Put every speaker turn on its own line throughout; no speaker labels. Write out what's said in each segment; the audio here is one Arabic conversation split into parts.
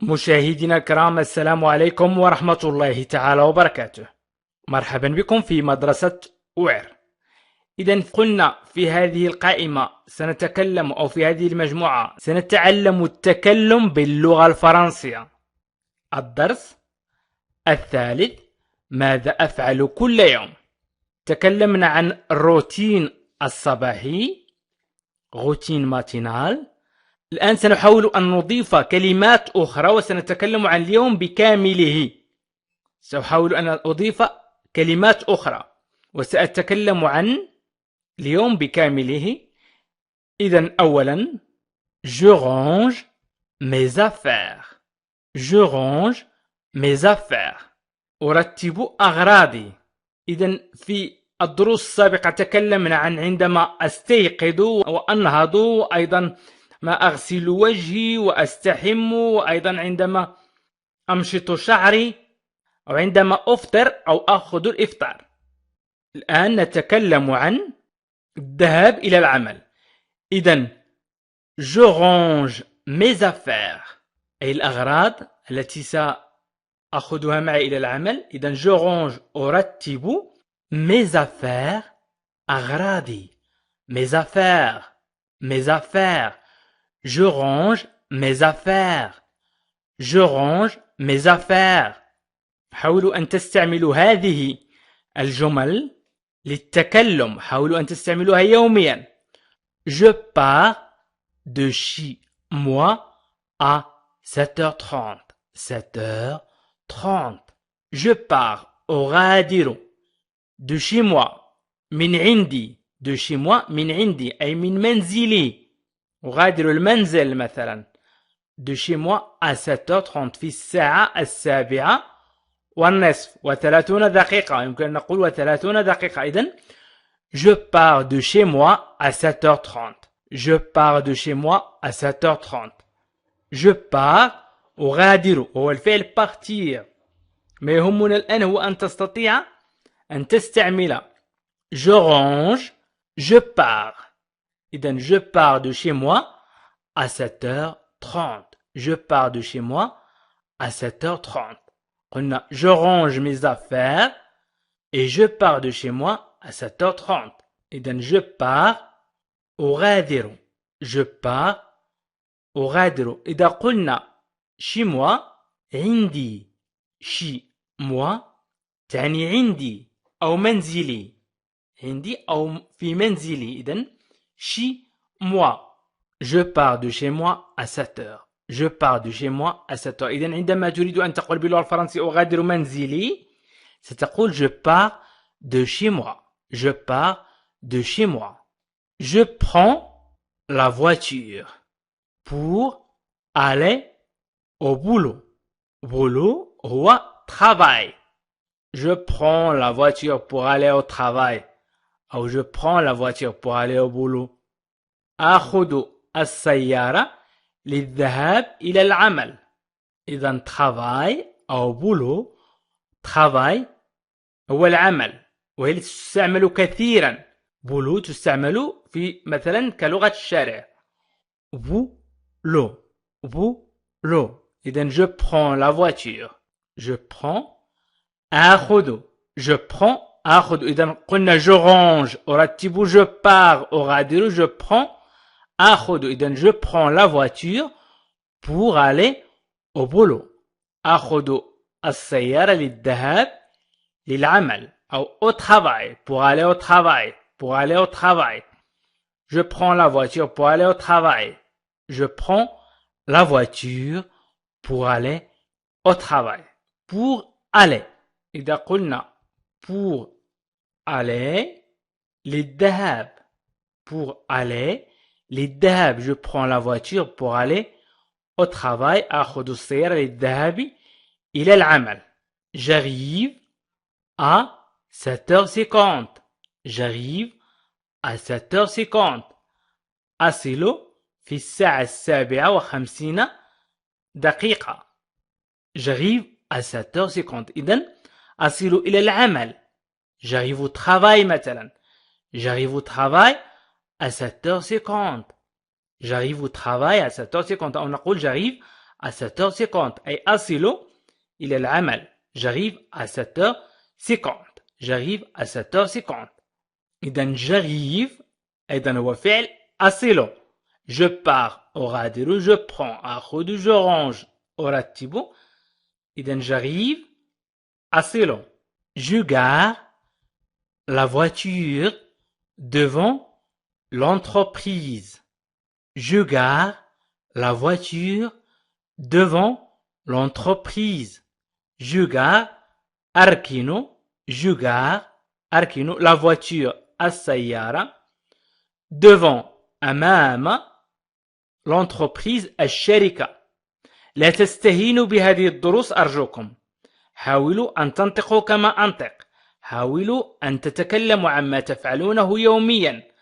مشاهدينا الكرام، السلام عليكم ورحمة الله تعالى وبركاته. مرحبا بكم في مدرسة أوعر. إذا قلنا في هذه القائمة سنتكلم، أو في هذه المجموعة سنتعلم التكلم باللغة الفرنسية. الدرس الثالث: ماذا أفعل كل يوم؟ تكلمنا عن الروتين الصباحي، روتين ماتينال. الآن سنحاول أن نضيف كلمات أخرى وسنتكلم عن اليوم بكامله. سأحاول أن أضيف كلمات أخرى وسأتكلم عن اليوم بكامله. إذن أولا: Je range mes affaires. Je range mes affaires. أرتب أغراضي. إذن في الدروس السابقة تكلمنا عن عندما أستيقظ وأنهض، وأيضا ما أغسل وجهي وأستحم، وأيضا عندما أمشط شعري، أو عندما أفطر أو أخذ الإفطار. الآن نتكلم عن الذهاب إلى العمل. إذن je range mes affaires، أي الأغراض التي سأخذها معي إلى العمل. إذن je range أرتب mes affaires، أغراضي. mes affaires، mes affaires. Je range mes affaires. Je range mes affaires. حاولوا أن تستعملوا هذه الجمل للتكلم، حاولوا أن تستعملوها يوميا. Je pars de chez moi à 7h30. 7h30. Je pars أغادر de chez moi، من عندي. de chez moi من عندي أي من منزلي، أغادر المنزل مثلا. de chez moi à 7h30، في الساعة 7:30 و30 دقيقة، يمكن أن نقول و30 دقيقة. إذن je pars de chez moi à 7h30. je pars de chez moi à 7h30. je pars أغادر، هو الفعل partir، ما يهمنا الآن هو أن تستطيع أن تستعمل je range، je pars. إذن je pars de chez moi à 7h30. Je pars de chez moi à 7h30. قلنا je range mes affaires et je pars de chez moi à 7h30. إذن je pars أغادر. je pars أغادر. إذا قلنا chez moi عندي، chez moi تعني عندي أو منزلي، عندي أو في منزلي. إذن chez moi. Je pars de chez moi à 7h. Je pars de chez moi à 7h. إذن عندما تريد أن تقول باللغة الفرنسية أغادر منزلي، ستقول je pars de chez moi. Je pars de chez moi. Je prends la voiture pour aller au boulot. boulot هو travail. Je prends la voiture pour aller au travail. أو je prends la voiture pour aller au boulot. آخذ السيارة للذهاب إلى العمل. إذن travail أو boulot. travail هو العمل، وهي تستعمل كثيرا. boulot تستعمل في مثلا كلغة الشارع. boulot. boulot. إذن je prends la voiture. je prends. آخذ. je prends. آخذ. إذن قلنا je range أرتب، je pars أغادر، je prends. آخذ. إذن je prends la voiture pour aller au boulot. آخذ السيارة للذهاب للعمل، أو au travail. pour aller au travail. pour aller au travail. Je prends la voiture pour aller au travail. Je prends la voiture pour aller au travail. pour aller. إذا قلنا pour aller للذهاب. pour aller للذهاب. je prends la voiture pour aller au travail. أخذ السيارة للذهاب إلى العمل. j'arrive à 7h50. j'arrive à 7h50. أصل في الساعة 7:50 دقيقة. j'arrive à 7h50. إذن أصل إلى العمل. j'arrive au travail مثلا. j'arrive au travail à 7h50. j'arrive au travail à 7h50. أو نقول j'arrive à 7h50 أي أصل إلى العمل. J'arrive à 7h50. J'arrive à 7h50. إذن j'arrive أيضا هو فعل أصل. Je pars أغادر je prends أخذ je range أرتب. إذن j'arrive أصل. Je gare la voiture devant l'entreprise. Je gare la voiture devant l'entreprise. Je gare أركن. Je gare أركن la voiture السيارة devant أمام l'entreprise الشركة. لا تستهينوا بهذه الدروس أرجوكم. حاولوا أن تنطقوا كما أنطق. حاولوا أن تتكلموا عما تفعلونه يوميا.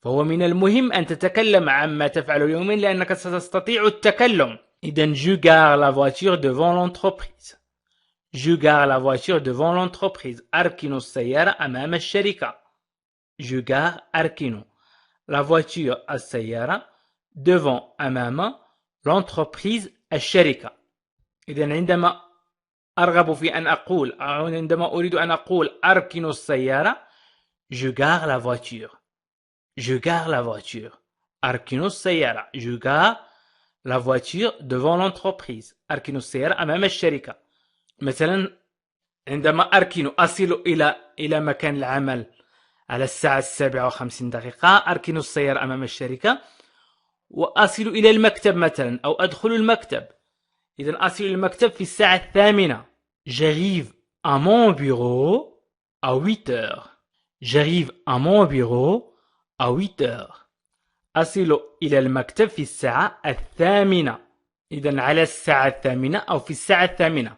فهو من المهم أن تتكلم عما تفعله يوميا لأنك ستستطيع التكلم. إذن je gare la voiture devant l'entreprise. Je gare la voiture devant l'entreprise. أركن السيارة أمام الشركة. Je gare أركن la voiture السيارة devant أمام l'entreprise الشركة. إذن عندما أرغب في أن أقول أو عندما أريد أن أقول أركن السيارة je gare la voiture. Je gare la voiture. أركن السيارة. Je gare la voiture devant l'entreprise. أركن السيارة أمام الشركة. مثلا عندما أركن أصل إلى مكان العمل على الساعة 7:50 أركن السيارة أمام الشركة وأصل إلى المكتب مثلا أو أدخل المكتب. إذن أصل إلى المكتب في الساعة 8. J'arrive à mon bureau à 8h. J'arrive à mon bureau à 8h. أصل إلى المكتب في الساعة 8. إذن على الساعة 8 أو في الساعة 8.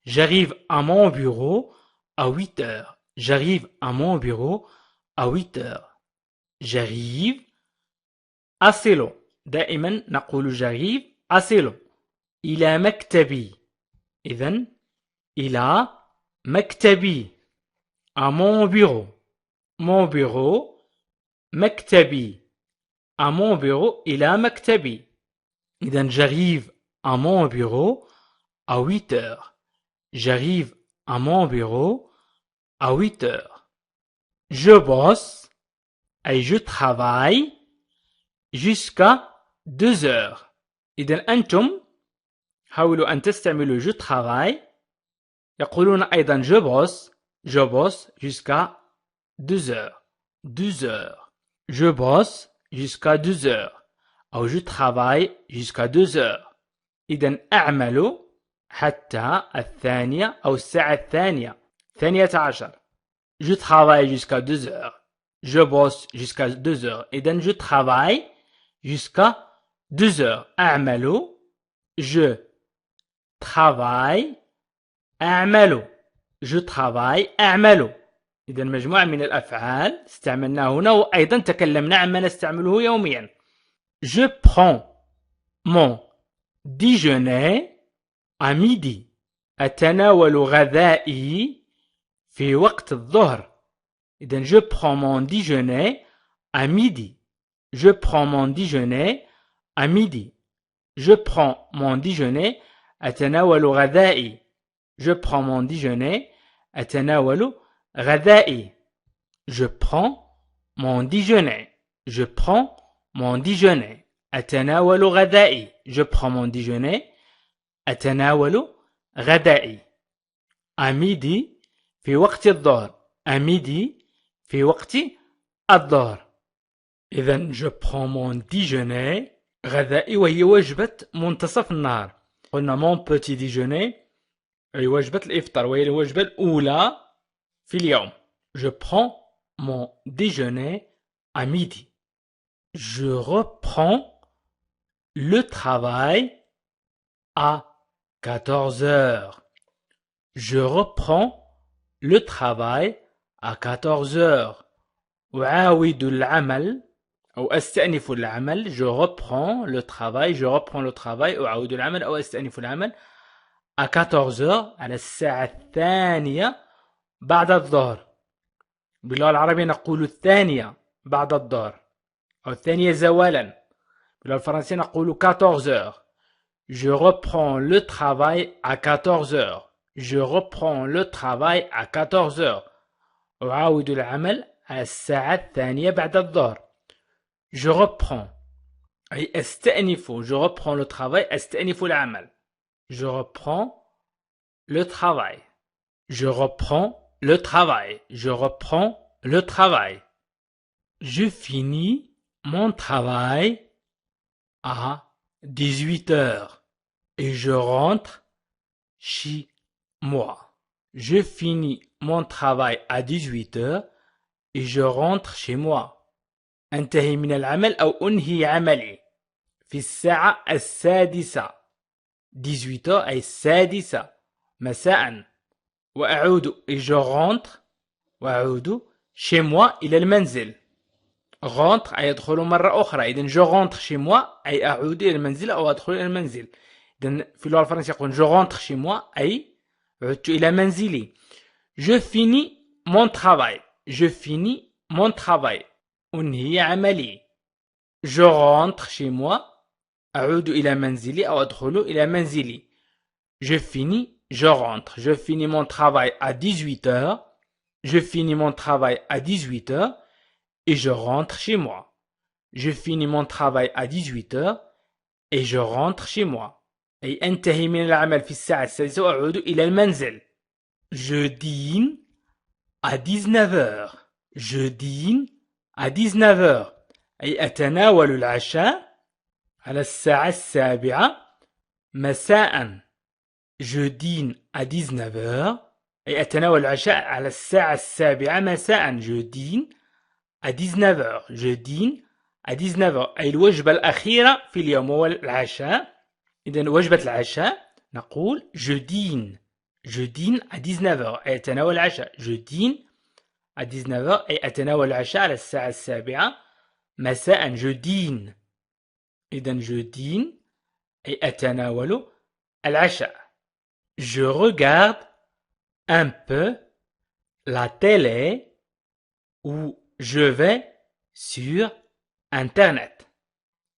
J'arrive à mon bureau à 8h. J'arrive à mon bureau à 8h. J'arrive أصل. دائما نقول j'arrive أصل إلى مكتبي. إذن إلى مكتبي. à mon bureau. mon bureau مكتبي. à mon bureau إلى مكتبي. إذن j'arrive à mon bureau à 8h. J'arrive à mon bureau à 8h. Je bosse أي je travaille jusqu'à 2h. إذن أنتم حاولوا أن تستعملوا je travaille. يقولون أيضا je bosse jusqu'à 2h. 2h. Je bosse jusqu'à 2h. أو je travaille jusqu'à 2h. إذن أعمل حتى 2:00 أو الساعة 2:00. 12. Je travaille jusqu'à 2h. Je bosse jusqu'à 2h. إذن je travaille jusqu'à 2h. أعمل je travaille أعمل. Je travaille أعمل. إذن مجموعة من الأفعال استعملناها هنا وأيضا تكلمنا عما نستعمله يوميا. Je prends mon déjeuner à midi. أتناول غذائي في وقت الظهر. إذن je prends mon déjeuner à midi. Je prends mon déjeuner à midi. Je prends mon déjeuner أتناول غذائي. Je prends mon déjeuner أتناول غذائي. Je prends mon déjeuner. Je prends mon déjeuner أتناول غذائي. Je prends mon déjeuner أتناول غذائي. à midi في وقت الظهر. à midi في وقت الظهر. إذن je prends mon déjeuner غذائي وهي وجبة منتصف النهار. قلنا mon petit déjeuner أي وجبة الإفطار وهي الوجبة الأولى في اليوم. Je prends mon déjeuner à midi. Je reprends le travail à 14h. Je reprends le travail à 14h. أعاود العمل أو أستأنف العمل. Je reprends le travail. Je reprends le travail. أعاود العمل أو أستأنف العمل à 14h على الساعة 2 بعد الظهر. باللغة العربية نقول 2 بعد الظهر أو 2 زوالا. باللغة الفرنسية نقول 14h. Je reprends le travail à 14 heures. Je reprends le travail à 14 heures. أعاود العمل على الساعة الثانية بعد الظهر. Je reprends. أي أستأنف. Je reprends le travail. أستأنف العمل. Je reprends le travail. Je reprends le travail. Je reprends le travail. Je finis mon travail à 18 heures et je rentre chez moi. Je finis mon travail à 18 heures et je rentre chez moi. أنتهي من العمل أو أنهي عملي في الساعة السادسة. 18 heures أي السادسة مساء. وأعود et je rentre وأعود chez moi إلى المنزل. rentre أي أدخل مرة أخرى. إذن je rentre chez moi أي أعود إلى المنزل أو أدخل إلى المنزل. إذن في اللغة الفرنسية يقول je rentre chez moi أي عدت إلى منزلي. je finis mon travail. je finis mon travail. أنهي عملي. je rentre chez moi أعود إلى منزلي أو أدخل إلى منزلي. je finis, je rentre. je finis mon travail à 18 heures. je finis mon travail à 18 heures et je rentre chez moi. je finis mon travail à 18 heures et je rentre chez moi. أي أنتهي من العمل في الساعة السادسة وأعود إلى المنزل. je dîne à 19 heures. je dîne à 19 heures أي أتناول العشاء على الساعة السابعة مساء. je dîne à 19 heures أي أتناول العشاء على الساعة السابعة مساء. je dîne à 19 heures. je dîne à 19 heures أي الوجبة الأخيرة في اليوم هو العشاء. إذن وجبة العشاء نقول je dîne. je dîne à 19 heures أي أتناول العشاء. je dîne à 19 heures أي أتناول العشاء على الساعة السابعة مساء. je dîne. إذن je dîne أي أتناول العشاء. je regarde un peu la télé ou je vais sur Internet.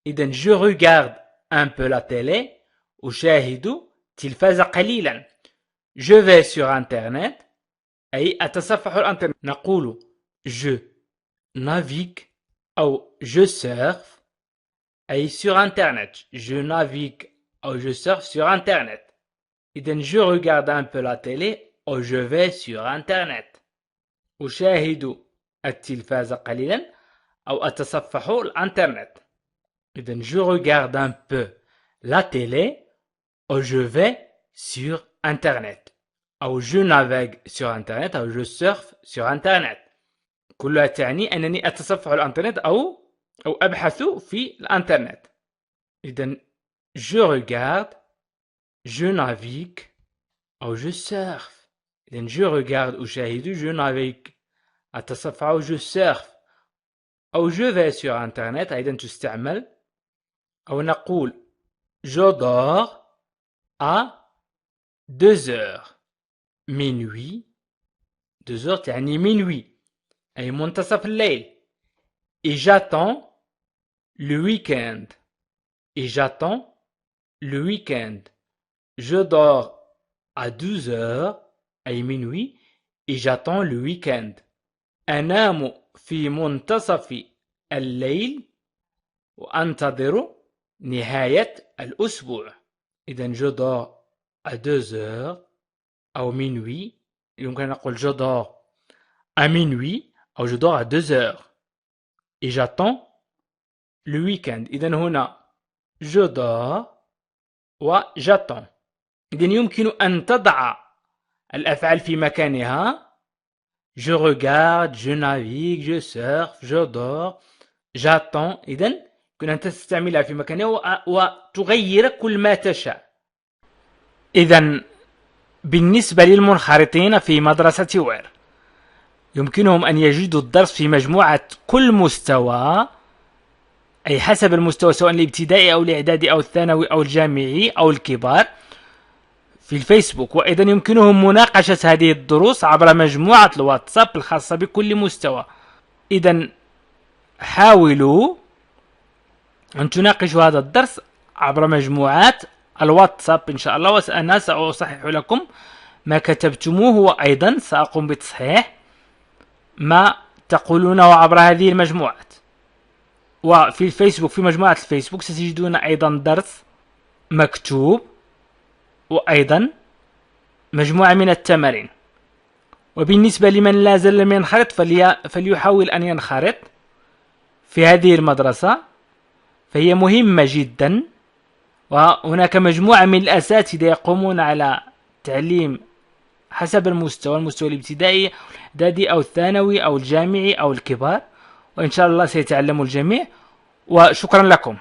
إذن je regarde un peu la télé أشاهد تلفاز قليلا. je vais sur Internet أي أتصفح الإنترنت. نقول je navigue أو je surfe أي sur Internet. je navigue أو je surfe sur Internet. إذن je regarde un peu la télé أو je vais sur Internet. أشاهد التلفاز قليلا أو أتصفح الإنترنت. إذن je regarde un peu la télé أو je vais sur Internet أو je navigue sur Internet أو je surfe sur Internet. كلها تعني أنني أتصفح الإنترنت أو أبحث في الإنترنت. إذن je regarde, je navigue أو je surfe. إذن je regarde أشاهد je navigue أتصفح أو je surfe أو je vais sur Internet أيضا تستعمل. أو نقول je dors à 2 heures minuit. 2 heures تعني minuit أي منتصف الليل. et j'attends le week-end. et j'attends le week-end. je dors à 12 heures أي minuit et j'attends le week-end. أنام في منتصف الليل وأنتظر نهاية الأسبوع. إذن je dors à 2 heures أو minuit. يمكن أن نقول je dors à minuit أو je dors à 2 heures et j'attends le week-end. إذن هنا je dors و j'attends. إذن يمكن أن تضع الأفعال في مكانها. je regarde, je navigue, je surfe, je dors, j'attends. إذن يمكن أن تستعملها في مكانها وتغير كل ما تشاء. إذن بالنسبة للمنخرطين في مدرسة وير يمكنهم أن يجدوا الدرس في مجموعة كل مستوى أي حسب المستوى سواء الابتدائي أو الإعدادي أو الثانوي أو الجامعي أو الكبار في الفيسبوك. وأيضا يمكنهم مناقشة هذه الدروس عبر مجموعة الواتساب الخاصة بكل مستوى. إذن حاولوا أن تناقشوا هذا الدرس عبر مجموعات الواتساب إن شاء الله، وأنا سأصحح لكم ما كتبتموه، وأيضا سأقوم بتصحيح ما تقولونه عبر هذه المجموعات. وفي الفيسبوك، في مجموعة الفيسبوك ستجدون أيضا درس مكتوب، وأيضا مجموعة من التمارين. وبالنسبة لمن لا زال لم ينخرط فليحاول أن ينخرط في هذه المدرسة، فهي مهمة جدا، وهناك مجموعة من الأساتذة يقومون على تعليم حسب المستوى الابتدائي، الإعدادي أو الثانوي أو الجامعي أو الكبار، وإن شاء الله سيتعلم الجميع. وشكرا لكم.